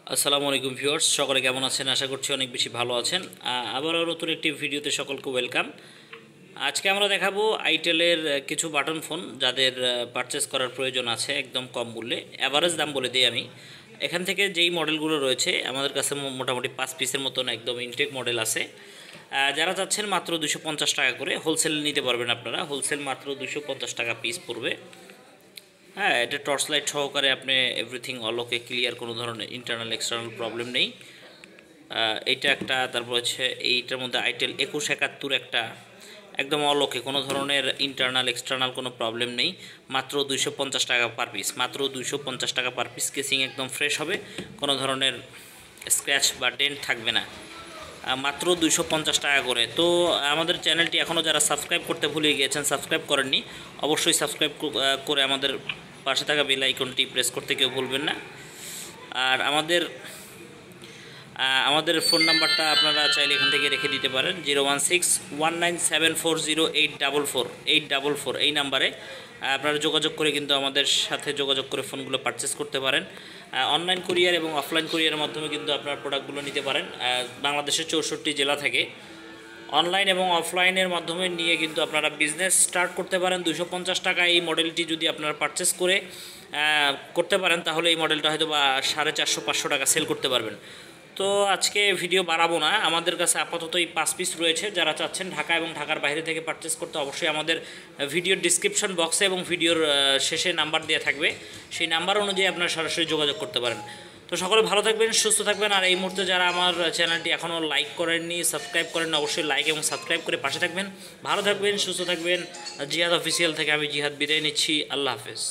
আসসালামু আলাইকুম ভিউয়ার্স, সকলে কেমন আছেন? আশা করছি অনেক বেশি ভালো আছেন। আবারও নতুন একটি ভিডিওতে সকলকে ওয়েলকাম। আজকে আমরা দেখাবো আইটেলের কিছু বাটন ফোন যাদের পারচেস করার প্রয়োজন আছে একদম কম মূল্যে। অ্যাভারেজ দাম বলে দিই আমি। এখান থেকে যেই মডেলগুলো রয়েছে আমাদের কাছে মোটামুটি 5 পিসের মতন একদম ইনটেক মডেল আছে। যারা চাচ্ছেন মাত্র 250 টাকা করে হোলসেল নিতে পারবেন আপনারা। হোলসেল মাত্র 250 টাকা পিস পড়বে। হ্যাঁ, এটা টর্চ লাইট সহকারে আপনি এভরিথিং অলোকে ক্লিয়ার, কোনো ধরনের ইন্টারনাল এক্সটার্নাল প্রবলেম নেই। এইটা একটা, তারপর হচ্ছে এইটার মধ্যে আইটেল 2171 একটা একদম অলোকে, কোনো ধরনের ইন্টারনাল এক্সটার্নাল কোনো প্রবলেম নেই। মাত্র 250 টাকা পার পিস, মাত্র 250 টাকা পার পিস। কেসিং একদম ফ্রেশ হবে, কোনো ধরনের স্ক্র্যাচ বা ডেন্ট থাকবে না। মাত্র 250 টাকা করে। তো আমাদের চ্যানেলটি এখনও যারা সাবস্ক্রাইব করতে ভুলে গিয়েছেন, সাবস্ক্রাইব করেননি, অবশ্যই সাবস্ক্রাইব করে আমাদের পাশে থাকা বেল আইকনটি প্রেস করতে কেউ ভুলবেন না। আর আমাদের ফোন নাম্বারটা আপনারা চাইলে এখান থেকে রেখে দিতে পারেন, 01619740844 এই নাম্বারে আপনারা যোগাযোগ করে কিন্তু আমাদের সাথে যোগাযোগ করে ফোনগুলো পারচেস করতে পারেন। অনলাইন কুরিয়ার এবং অফলাইন কুরিয়ারের মাধ্যমে কিন্তু আপনার প্রোডাক্টগুলো নিতে পারেন বাংলাদেশের 64 জেলা থেকে। অনলাইন এবং অফলাইনের মাধ্যমে নিয়ে কিন্তু আপনারা বিজনেস স্টার্ট করতে পারেন। 250 টাকা এই মডেলটি যদি আপনারা পারচেস করে করতে পারেন, তাহলে এই মডেলটা হয়তো বা 450-500 টাকা সেল করতে পারবেন। তো আজকে ভিডিও বাড়াবো না, আমাদের কাছে আপাতত এই 5 পিস রয়েছে। যারা চাচ্ছেন ঢাকা এবং ঢাকার বাইরে থেকে পারচেস করতে, অবশ্যই আমাদের ভিডিওর ডিসক্রিপশন বক্সে এবং ভিডিওর শেষে নাম্বার দেওয়া থাকবে, সেই নাম্বার অনুযায়ী আপনারা সরাসরি যোগাযোগ করতে পারেন। তো সকলে ভালো থাকবেন, সুস্থ থাকবেন। আর এই মুহূর্তে যারা আমার চ্যানেলটি এখনও লাইক করেননি, সাবস্ক্রাইব করেন, অবশ্যই লাইক এবং সাবস্ক্রাইব করে পাশে থাকবেন। ভালো থাকবেন, সুস্থ থাকবেন। জিহাদ অফিসিয়াল থেকে আমি জিহাদ বিদায় নিচ্ছি। আল্লাহ হাফেজ।